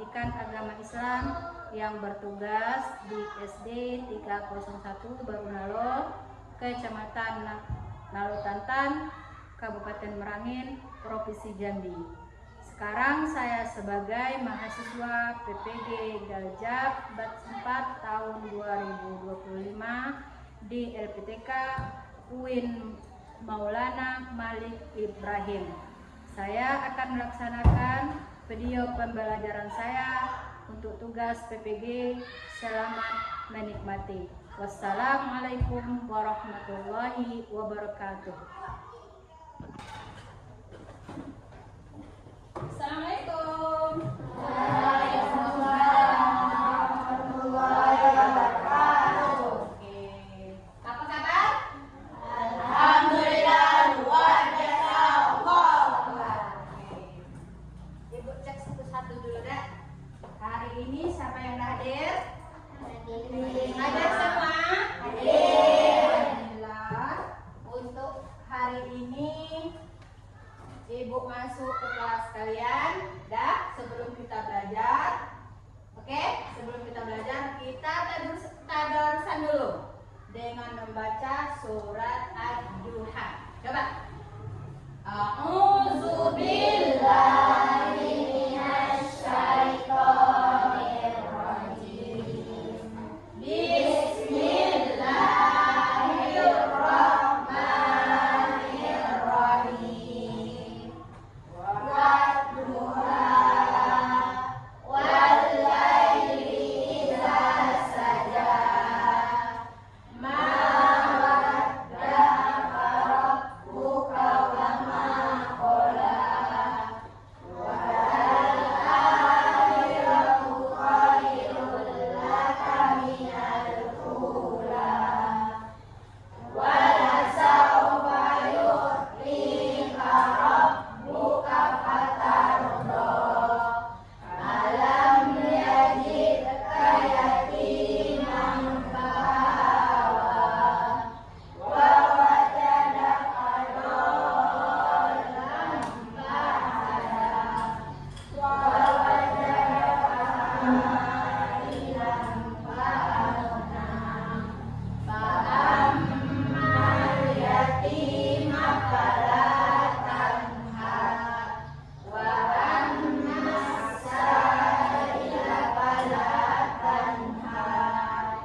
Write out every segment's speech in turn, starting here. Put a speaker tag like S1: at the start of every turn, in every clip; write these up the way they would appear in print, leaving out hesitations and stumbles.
S1: Pendidikan Agama Islam yang bertugas di SD 301 Barunalo, Kecamatan Nalutantan, Kabupaten Merangin, Provinsi Jambi. Sekarang saya sebagai mahasiswa PPG Galjab Batch 4 tahun 2025 di LPTK UIN Maulana Malik Ibrahim. Saya akan melaksanakan video pembelajaran saya untuk tugas PPG. Selamat menikmati. Wassalamualaikum warahmatullahi wabarakatuh. Assalamualaikum.
S2: Waalaikumsalam warahmatullahi wabarakatuh.
S1: Oke. Apa kabar?
S2: Alhamdulillah, luar biasa. Allahu Akbar.
S1: Oke. Ibu cek satu-satu dulu deh. Hari ini siapa yang hadir? Hadir semua?
S2: Hadir.
S1: Alhamdulillah. Untuk hari ini Ibu masuk ke kelas kalian. Dah, sebelum kita belajar. Oke, sebelum kita belajar kita tadarusan dulu dengan membaca surat Ad-Duha. Coba. A'udzu billahi minasy syaithanir rajim. Bismillahirrahmanirrahim. Wadduha wallaili idza saja. Ma wadda'aka rabbuka wa ma qala. Wal akhiratu khairul laka minal ula. Walasawfa yu'tika rabbuka fatarda. Alam yajidka yatiman fa'awa. Wa wajadaka dhallan fahada. Wa wajadaka a'ilan fa'agna. Fa'ammal yatima fala tanhar. Wa ammas sa'ila fala tanhar.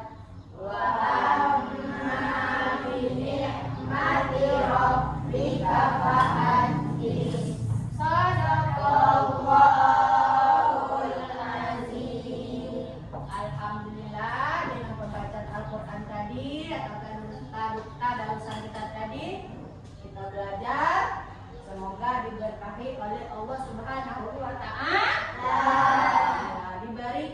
S1: Wa amma bi ni'mati rabbika fahaddits. Shadaqallahul azim. Alhamdulillah, dengan pembacaan Al-Quran tadi atau tadarusan kita tadi, kita belajar. Semoga diberkahi oleh Allah Subhanahu wa Ta'ala. Diberi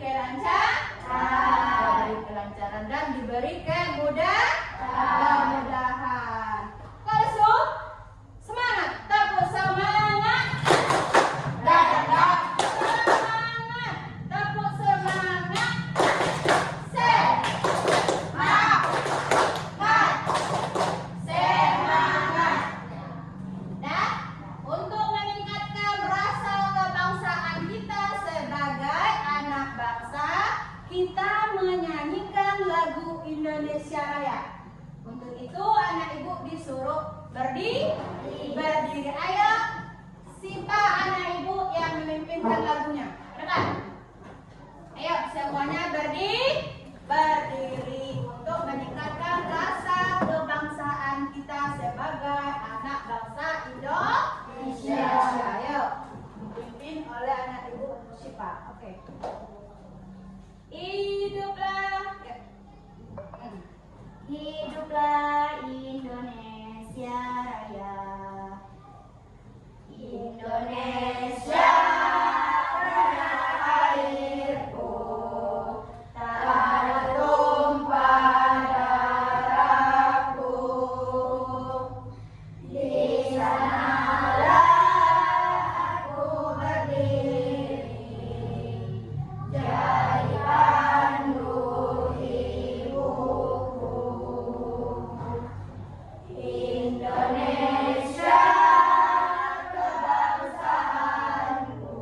S1: kelancaran dan diberi kemudahan. Kalau semangat, tepuk semangat. Semangat, tepuk semangat. Semangat. Nah, untuk meningkatkan rasa kebangsaan kita sebagai anak bangsa, kita menyanyikan lagu Indonesia Raya. Untuk itu anak ibu disuruh berdiri. Ayo, siapa anak ibu yang memimpinkan lagunya? Rekan. Ayo semuanya berdiri untuk meningkatkan rasa kebangsaan kita sebagai anak bangsa Indonesia. Ayo, dipimpin oleh anak ibu Syifa. Oke. Hiduplah Indonesia Raya. Indonesia tanah airku, tanah tumpah darahku. Di sanalah aku berdiri, jadi pandu hidupku. Indonesia kebangsaanku,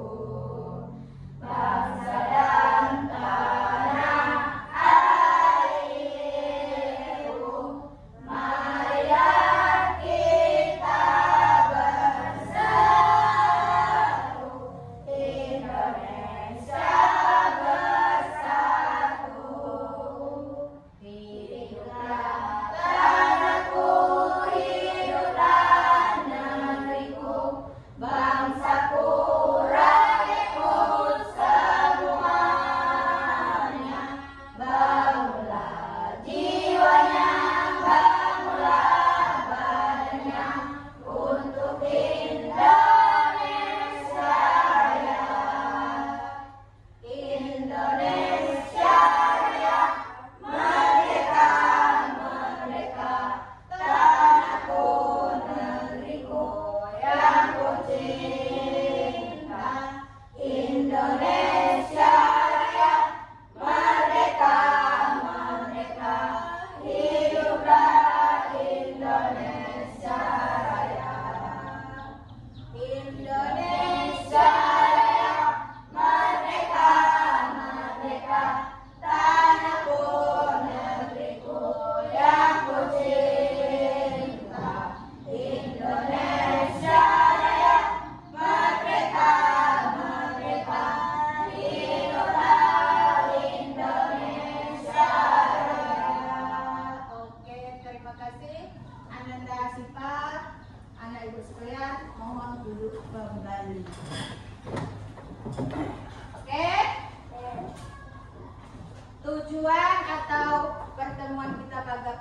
S1: tujuan atau pertemuan kita pada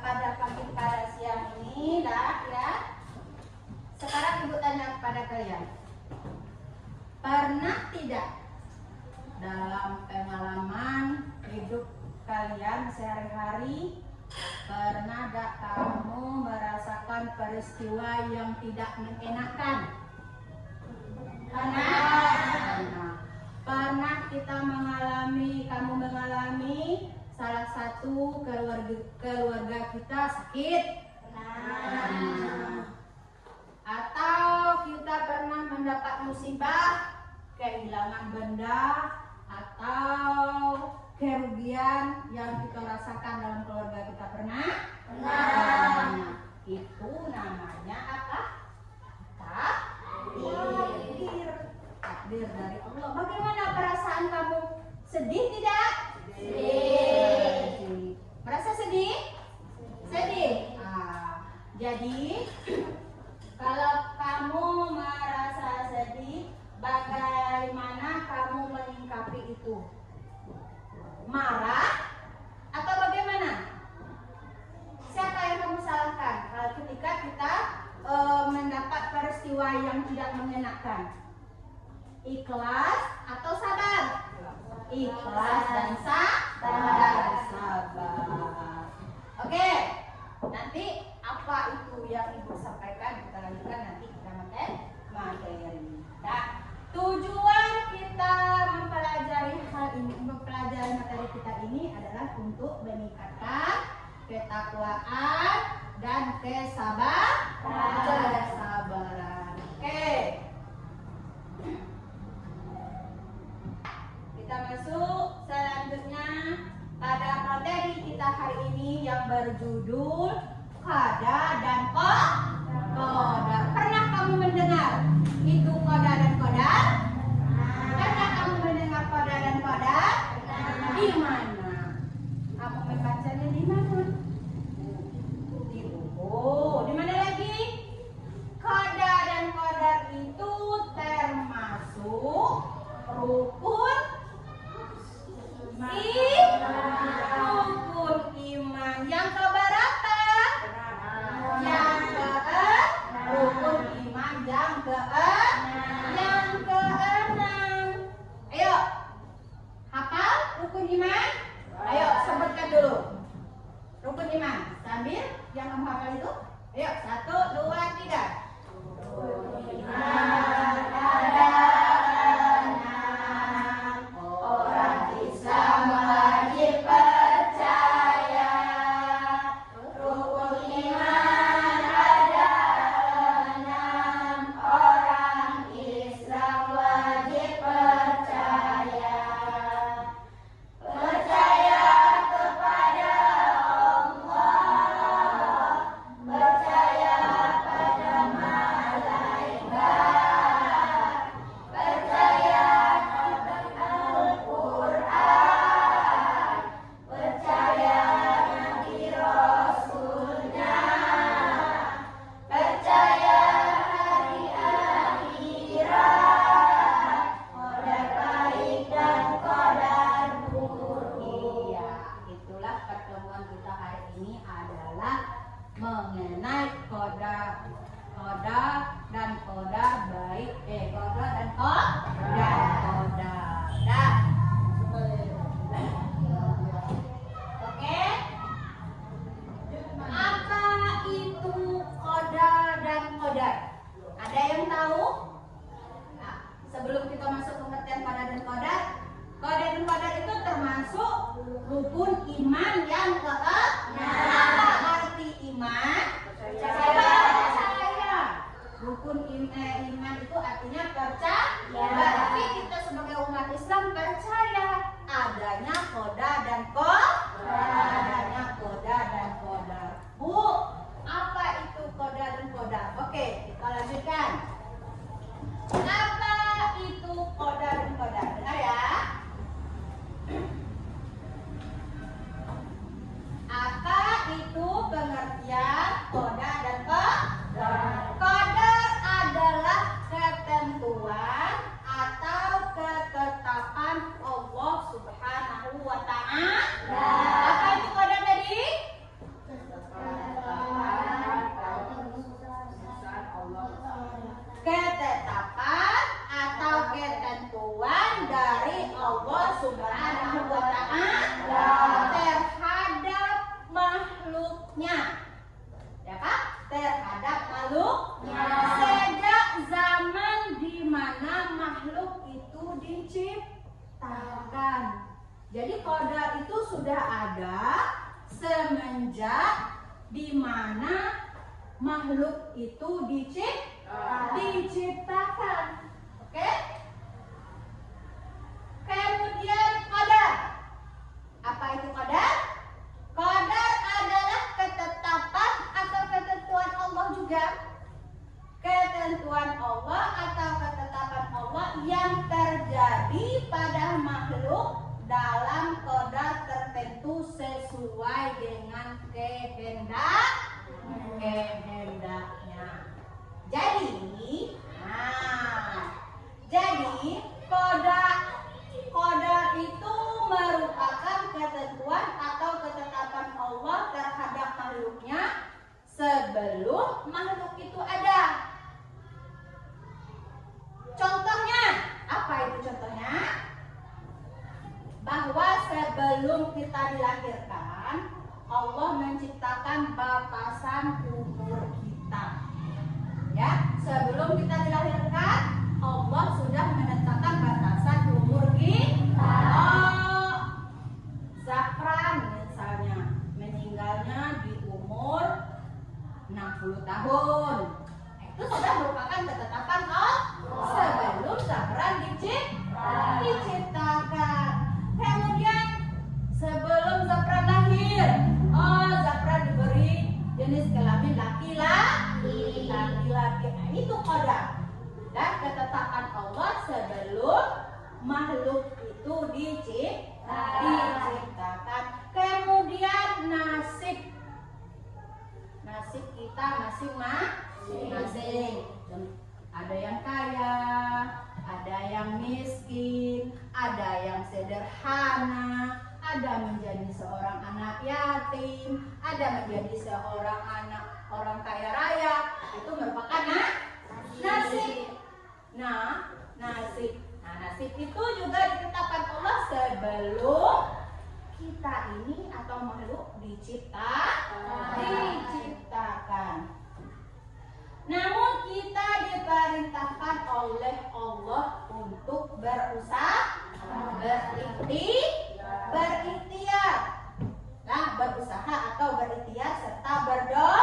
S1: siang ini lah ya. Sekarang ibu tanya kepada kalian, pernah tidak dalam pengalaman hidup kalian sehari-hari, pernah tidak kamu merasakan peristiwa yang tidak mengenakan? Pernah. Pernah kamu mengalami salah satu keluarga kita sakit? Atau kita pernah mendapat musibah, kehilangan benda, atau kerugian yang kita rasakan dalam keluarga kita pernah? Itu namanya apa? Takdir. Takdir dari Allah. Bagaimana perasaan kamu? Sedih tidak? Sedih. Merasa sedih? Sedih. Jadi kalau kamu merasa sedih, bagaimana kamu menyikapi itu? Marah atau bagaimana? Siapa yang kamu salahkan kalau ketika kita mendapat peristiwa yang tidak mengenakan? Ikhlas atau sabar? Ikhlas dan sabar. Oke, nanti apa itu yang ibu sampaikan kita lanjutkan nanti kita materi. Nah, tujuan kita mempelajari materi kita ini adalah untuk meningkatkan ketakwaan dan kesabaran. Oke. Kita masuk selanjutnya pada materi kita hari ini yang berjudul qada dan qadar. Pernah kamu mendengar itu qada dan qadar? Pernah kamu mendengar qada dan qadar? Di mana? Kamu membacanya di mana? Di buku. Di mana lagi? Qada dan qadar itu termasuk rukun iman yang keberapa? Yang rukun iman yang keenam. Ayo, hafal rukun iman? Ayo sebutkan dulu rukun iman sambil yang kamu hafal itu. Ayo 1, 2, 3. Mengenai qada dan qadar baik qada dan qadar. Oke. Apa itu qada dan qadar? Ada yang tahu? Nah, sebelum kita masuk pengertian qada dan qadar itu termasuk rukun iman yang keenam. Arti iman? Percaya. Rukun iman itu artinya percaya. Berarti kita sebagai umat Islam percaya adanya qada dan qadar. Bu, apa itu qada dan qadar? Oke, kita lanjutkan. Apa itu qada dan qadar? Dengar ya. Subhanahu wa Ta'ala terhadap makhluknya. Ya kan? Terhadap makhluknya. Sejak zaman di mana makhluk itu diciptakan. Jadi qadar itu sudah ada semenjak di mana makhluk itu diciptakan. Oke? Kemudian qadar. Apa itu qadar? Qadar adalah ketetapan atau ketentuan Allah juga. Ketentuan Allah atau ketetapan Allah yang terjadi pada makhluk dalam qadar tertentu sesuai dengan kehendaknya. Jadi qadar itu merupakan ketentuan atau ketetapan Allah terhadap makhluknya sebelum makhluk itu ada. Contohnya, apa itu contohnya? Bahwa sebelum kita dilahirkan, Allah menciptakan batasan umur kita. Ya, sebelum kita dilahirkan, Allah sudah menetapkan batasan umur kita. Zafran misalnya meninggalnya di umur 60 tahun. Itu sudah merupakan ketetapan Allah sebelum Zafran diciptakan. Kemudian sebelum Zafran lahir, Zafran diberi jenis kelamin laki-laki. Nah, itu qadar. Dan ketetapan Allah sebelum makhluk itu diciptakan. Kemudian nasib kita masing-masing. Ada yang kaya, ada yang miskin, ada yang sederhana, ada menjadi seorang anak yatim, ada menjadi seorang anak orang kaya raya. Itu merupakan nasib. Nasib itu juga ditetapkan Allah sebelum kita ini atau makhluk diciptakan. Namun kita diperintahkan oleh Allah untuk berusaha, berikhtiar. Nah, berusaha atau berikhtiar serta berdoa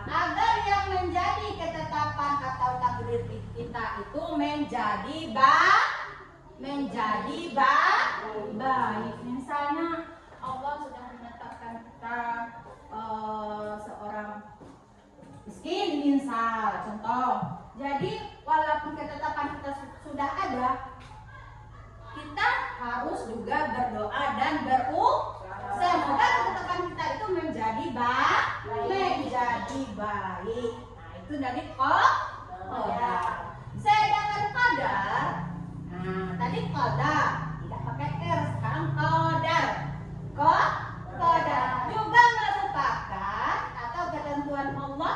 S1: agar yang menjadi ketetapan atau takdir kita itu menjadi baik. Misalnya Allah sudah menetapkan kita seorang miskin, misal contoh. Jadi walaupun ketetapan kita sudah ada, kita harus juga berdoa dan semoga ketetapan kita itu menjadi baik. Nah, itu dari qadar. Sedangkan qadar, tadi qadar tidak pakai r, sekarang qadar. Qadar juga merupakan atau ketentuan Allah,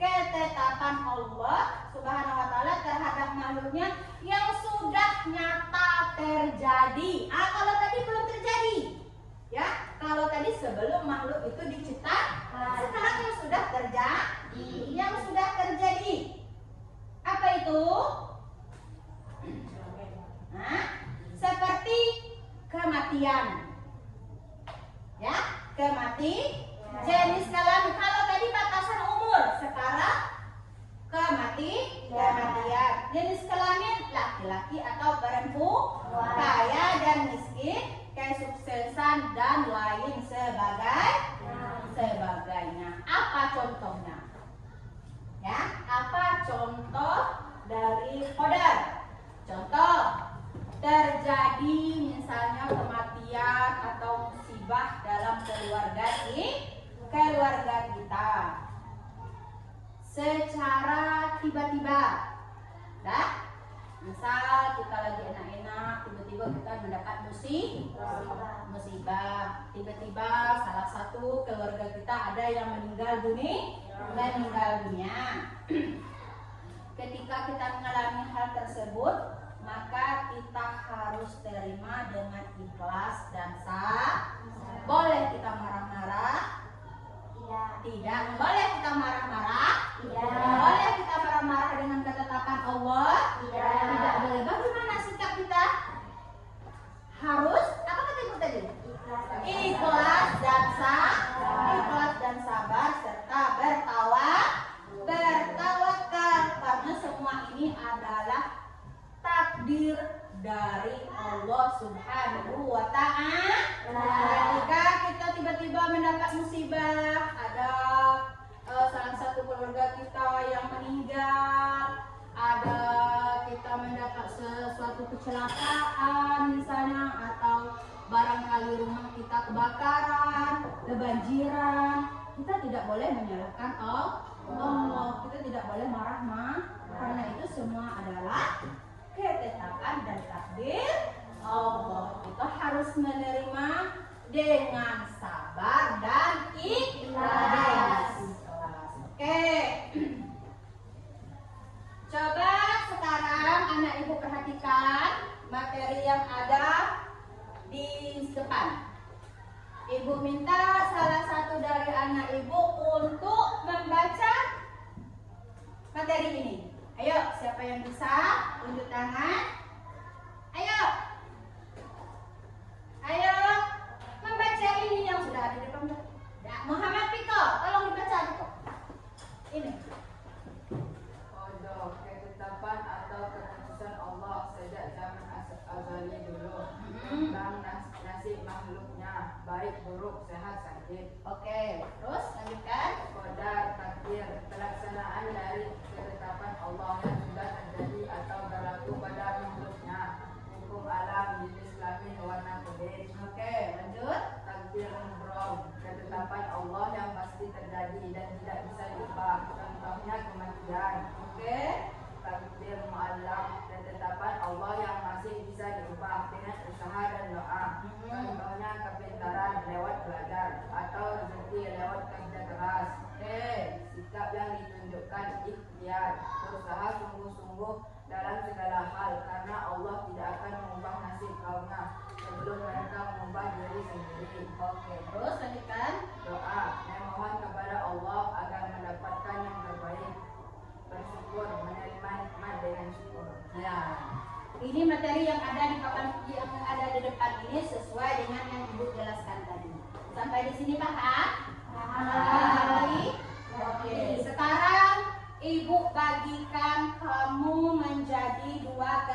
S1: ketetapan Allah Subhanahu wa Ta'ala terhadap makhluknya yang sudah nyata terjadi. Kalau tadi belum terjadi, ya. Kalau tadi sebelum makhluk itu diciptakan, sekarang yang sudah terjadi. Apa itu? Seperti kematian, ya, jenis kelamin. Kalau tadi batasan umur, sekarang kematian. Jenis kelamin laki-laki atau perempuan, kaya dan miskin, kesuksesan dan lain sebagainya. Apa contohnya? Ya, apa contoh dari qadar? Contoh, terjadi misalnya kematian atau musibah dalam keluarga kita secara tiba-tiba. Nah, misal kita lagi enak-enak, tiba-tiba kita mendapat musibah. Tiba-tiba salah satu keluarga kita ada yang meninggal dunia. Ketika kita mengalami hal tersebut, maka kita harus harus terima dengan ikhlas dan sah. Boleh kita marah-marah? Tidak. Boleh kita marah-marah? Boleh kita marah-marah dengan ketetapan Allah? Tidak boleh. Bagaimana sikap kita? Harus apa kata ibu tadi? Ikhlas dan sah, ikhlas dan sabar serta bertawakal, karena semua ini adalah takdir dari Allah Subhanahu wa Ta'ala. Ketika kita tiba-tiba mendapat musibah, ada salah satu keluarga kita yang meninggal, ada kita mendapat sesuatu kecelakaan misalnya, atau barangkali rumah kita kebakaran, kebanjiran, kita tidak boleh menyalahkan Allah. Kita tidak boleh marah-marah, karena itu semua adalah ketetapan dan takdir Allah. Kita harus menerima dengan sabar dan ikhlas. Oke. Coba sekarang anak ibu perhatikan materi yang ada di depan. Ibu minta salah satu dari anak ibu untuk membaca materi ini. Ayo, siapa yang bisa? Tunjuk tangan. Ayo. Ayo, membaca ini yang sudah ada di depan. Ya, Muhammad Piko, tolong dibaca Piko. Ini.
S2: Kodok, ketetapan atau keputusan Allah sejak zaman azali dulu tentang nasib makhluknya, baik buruk, sehat, sakit.
S1: Oke, terus lanjutkan.
S2: Qadar, takdir, pelaksanaan dari ketetapan Allah yang sudah terjadi atau berlaku pada makhluknya, hukum alam, jenis kelamin, warna kulit.
S1: Oke, lanjut.
S2: Takdir mubrom, ketetapan Allah yang pasti terjadi dan tidak bisa diubah, contohnya kematian.
S1: Oke.
S2: Takdir mu'allam, ketetapan Allah yang masih bisa diubah dengan usaha dan doa. Contohnya kepintaran lewat belajar atau rezeki lewat kerja keras.
S1: Oke.
S2: Sikap yang ditunjukkan ikhtiar, berusaha sungguh-sungguh dalam segala hal, karena Allah tidak akan mengubah nasib kaumnya sebelum mereka mengubah diri sendiri.
S1: Oke, terus lanjutkan.
S2: Doa, memohon kepada Allah agar mendapatkan yang terbaik. Bersyukur, menerima nikmat dengan syukur.
S1: Ya. Ini materi yang ada di papan yang ada di depan ini sesuai dengan yang Ibu jelaskan tadi. Sampai di sini paham? Baik. Oke. Sekarang Ibu bagikan kamu menjadi dua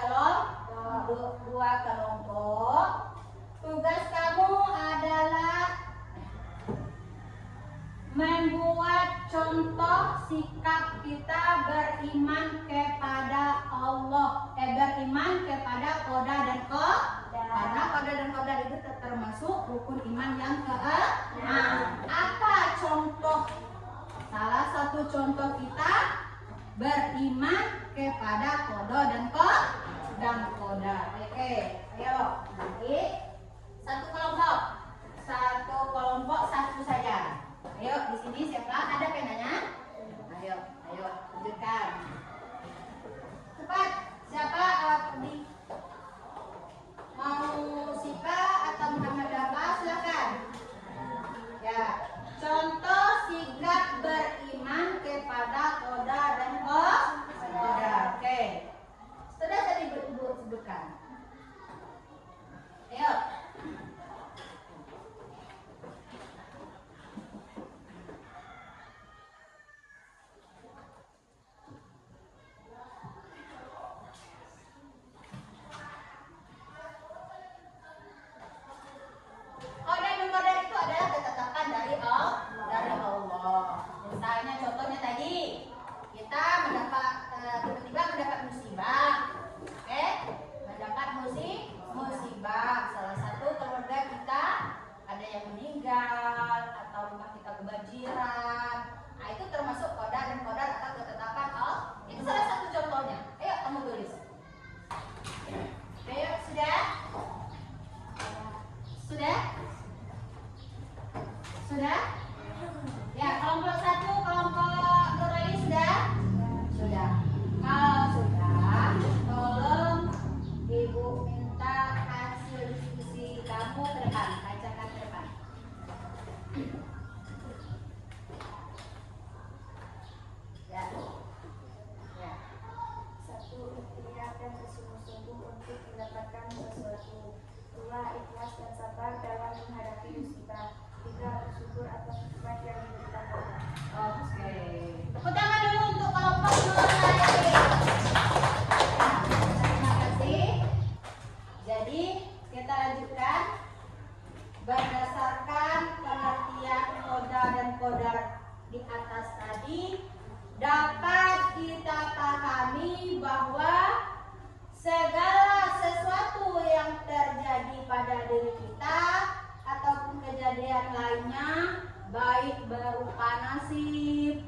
S1: kelompok. Tugas kamu adalah membuat contoh sikap kita beriman kepada Allah, beriman kepada qada dan qadar. Karena qada dan qadar itu termasuk rukun iman yang keenam. Apa contoh? Salah satu contoh kita beriman kepada qada dan qadar. Oke, ayo nanti satu kelompok satu saja. Ayo, di sini siapa? Ada penanya? Ayo, tunjukkan. Cepat. Siapa mau Sipa atau Muhammad Dafa? Silakan. Ya, contoh sikap beriman kepada qada dan qadar. Oke. Sudah tadi Ibu sebutkan. Ayo. hasil diskusi kamu ke depan, bacakan ke depan. Ya. Ya.
S3: Satu, ikhtiar dan bersungguh-sungguh untuk mendapatkan sesuatu. Dua, ikhlas dan sabar dalam menghadapi musibah. Tiga, bersyukur atas nikmat yang diberikan Allah.
S1: Oke. Tepuk tangan dulu untuk kelompok Nur Laili. Terima kasih. Jadi kita lanjutkan berdasarkan pengertian koda dan kodar di atas tadi, dapat kita pahami bahwa segala sesuatu yang terjadi pada diri kita ataupun kejadian lainnya, baik berupa nasib,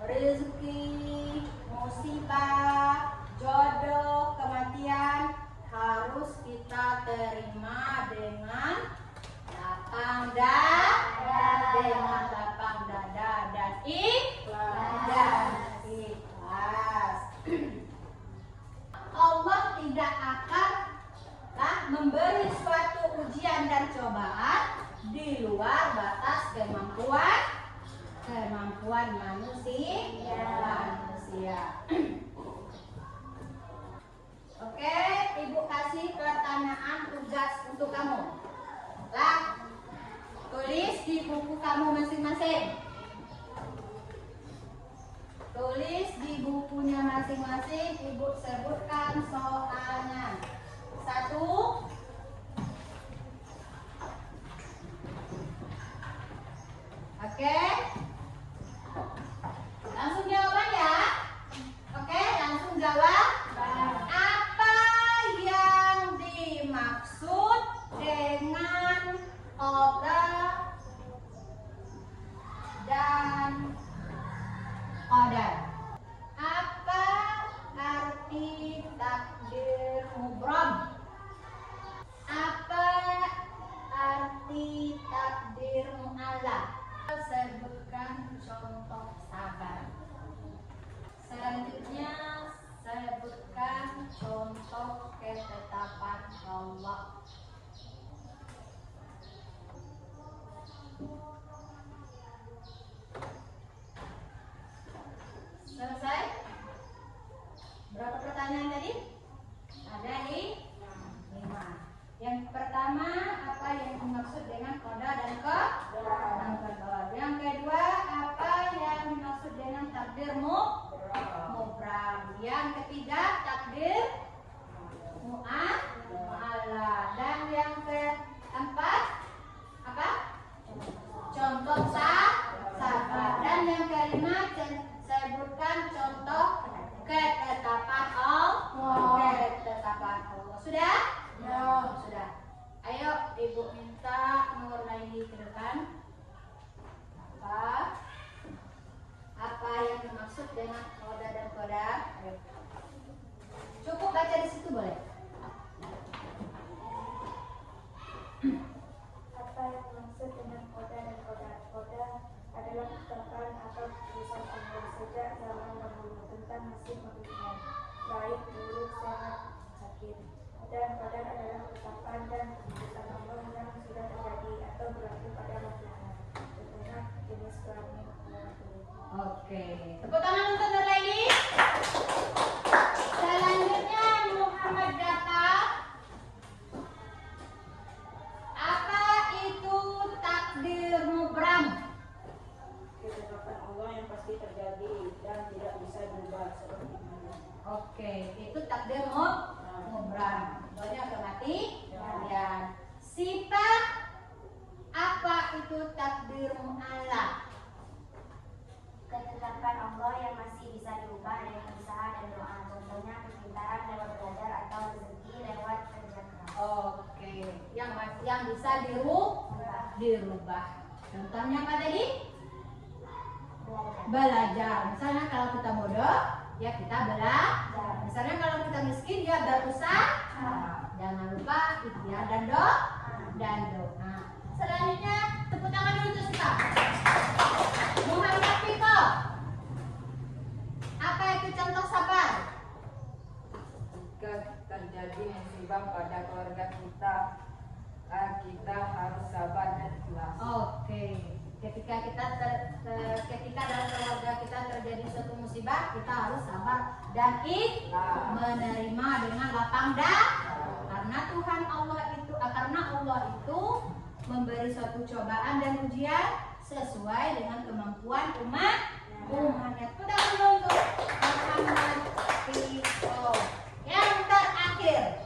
S1: rezeki, musibah, jodoh, kematian, harus kita terima dengan lapang dada, dan ikhlas. Allah tidak akan memberi suatu ujian dan cobaan di luar batas kemampuan manusia. Oke, Ibu kasih pertanyaan tugas untuk kamu. Tulis di buku kamu masing-masing. Tulis di bukunya masing-masing, Ibu sebutkan soalnya. 1. Oke. Langsung jawaban ya. Oke, langsung jawab. Apa yang dimaksud dengan qada dan qadar? Apa arti takdir mubram? Apa arti takdir mu'allaq? Sebutkan contoh sabar. Selanjutnya sebutkan contoh ketetapan Allah. Selesai? Berapa pertanyaan tadi? Ada 5. Yang pertama, apa yang dimaksud dengan qada dan qadar? Yang kedua, apa yang dimaksud dengan takdir mubram? Yang ketiga, takdir mu'allaq. Dan yang keempat, apa? Contoh sabar. Dan yang kelima, sebutkan contoh ketetapan Allah. Sudah? Sudah. Ayo Ibu minta Nur Laili ke depan. Apa yang dimaksud dengan qada dan qadar? Cukup baca di situ boleh.
S3: Apa yang dimaksud dengan qada dan qadar? Qada adalah ketetapan atau keputusan Allah sejak zaman dahulu tentang nasib manusia, baik buruk, sehat, sakit. Dan qadar adalah ketetapan dan keputusan Allah yang sudah terjadi atau berlaku pada makhluknya, contohnya jenis kelamin.
S1: Oke, tepuk tangan untuk Nur Laili. Selanjutnya Muhammad Data. Apa itu takdir mubram?
S2: Ketetapan Allah yang pasti terjadi dan tidak bisa berubah seperti ini.
S1: Oke, itu takdir mubram. Contohnya otomatis. Kemudian sifat apa itu takdir mu'allaq?
S3: Ketetapan Allah yang masih bisa diubah dengan usaha dan doa, contohnya kepintaran lewat belajar atau rezeki lewat kerja keras.
S1: Oke, yang bisa dirubah. Contohnya apa tadi? Belajar. Misalnya kalau kita bodoh, ya kita belajar. Misalnya kalau kita miskin, ya berusaha. Jangan lupa ikhtiar dan doa. Selanjutnya tepuk tangan dulu untuk kita. Muhammad Piko. Apa itu contoh sabar?
S2: Jika terjadi terjadi musibah pada keluarga kita, kita harus sabar dan ikhlas.
S1: Oke. Ketika ketika dalam keluarga kita terjadi suatu musibah, kita harus sabar dan ikhlas, menerima dengan lapang dada. Karena Allah itu memberi suatu cobaan dan ujian sesuai dengan kemampuan umatnya. Sudah belum tuh Muhammad Tito. Yang terakhir,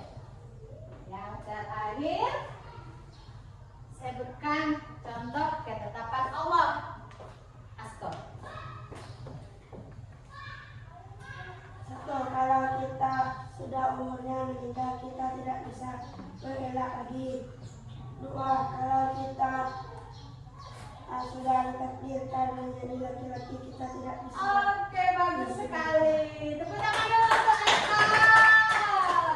S1: sebutkan contoh ketetapan Allah. Askor.
S3: Satu, kalau kita sudah umurnya meninggal, kita tidak bisa mengelak lagi. Dua, kalau kita sudah ditakdirkan menjadi laki-laki, kita tidak bisa.
S1: Oke, bagus sekali. Tepuk tangan dulu untuk Askor.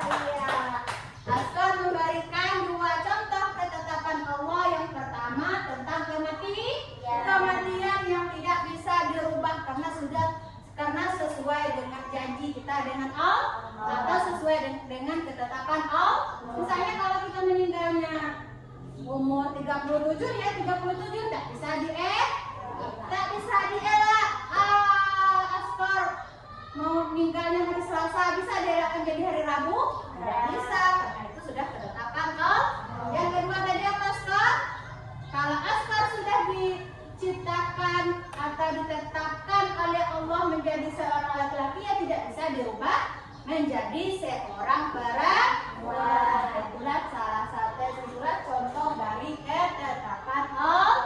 S1: Iya. Askor memberikan dua contoh ketetapan Allah. Yang pertama tentang kematian yang tidak bisa dirubah karena sesuai dengan janji kita dengan Allah atau sesuai dengan ketetapan Allah. Misalnya kalau kita meninggalnya umur 37 ya 37 tak bisa dielak. Askor mau meninggalnya hari Selasa bisa dielakkan jadi hari Rabu? Tidak bisa, karena itu sudah ketetapan Allah. Yang kedua tadi apa Askor? Kalau Askor sudah diciptakan atau ditetapkan oleh Allah menjadi seorang laki-laki, ya tidak bisa dirubah menjadi seorang perempuan. Itulah salah satu contoh dari ketetapan Allah.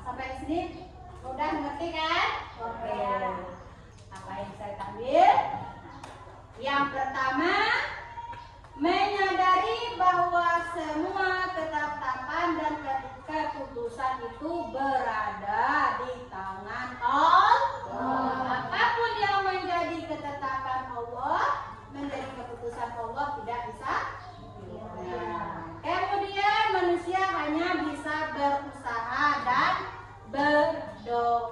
S1: Sampai di sini udah ngerti kan? Oke. Apa yang saya ambil? Yang pertama, menyadari bahwa semua ketetapan dan keputusan itu berada di tangan Allah. Apapun yang menjadi ketetapan Allah, menjadi keputusan Allah, tidak bisa dirubah. Kemudian manusia hanya bisa berusaha dan berdoa.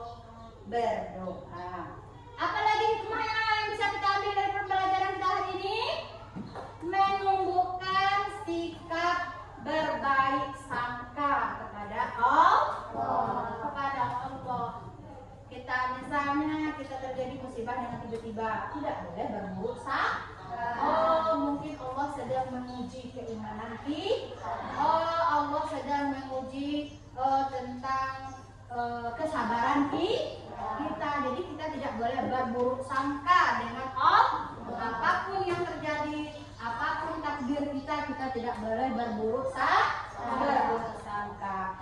S1: Apalagi hikmah yang bisa kita ambil dari pembelajaran kita hari ini? Menumbuhkan sikap berbaik sangka kepada Allah. Kita misalnya terjadi musibah dengan tiba-tiba, tidak boleh berburuk sangka. Mungkin Allah sedang menguji keimanan kita. Allah sedang menguji tentang kesabaran kita. Jadi kita tidak boleh berburuk sangka dengan Allah. Apapun yang terjadi, apapun takdir kita tidak boleh berburuk sangka.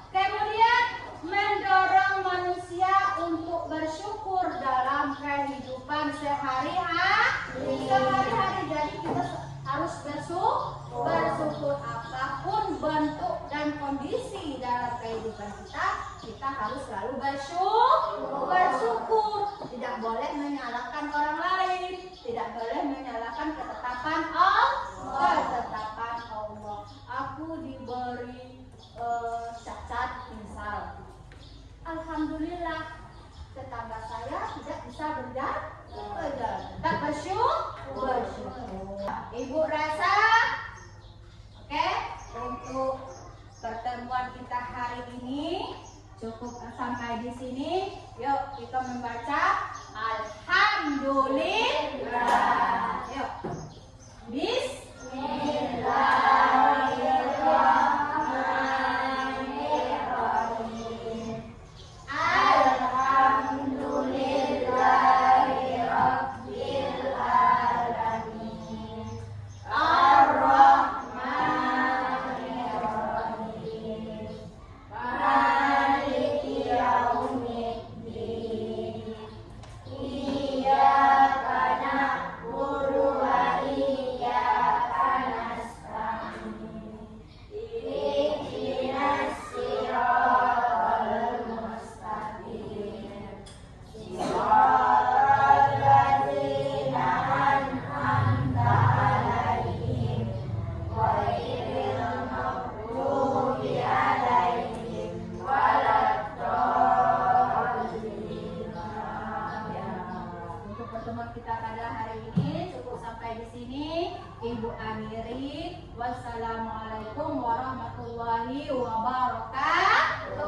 S1: Kemudian mendorong manusia untuk bersyukur dalam kehidupan sehari-hari. Jadi kita harus bersyukur apapun bentuk dan kondisi dalam kehidupan kita harus selalu bersyukur. Tidak boleh menyalahkan orang lain, tidak boleh menyalahkan ketetapan Allah. Aku diberi cacat misal, alhamdulillah tetangga saya tidak bisa berjalan, tetap bersyukur. Ibu rasa oke, untuk pertemuan kita hari ini cukup sampai di sini. Yuk kita membaca alhamdulillah. Yuk. Bismillahirrahmanirrahim. Alhamdulillahirabbil alamin. Ar-Rahmanirrahim. Maliki yaumiddin. Iyyaka na'budu wa sini Ibu akhiri. Wassalamualaikum warahmatullahi wabarakatuh.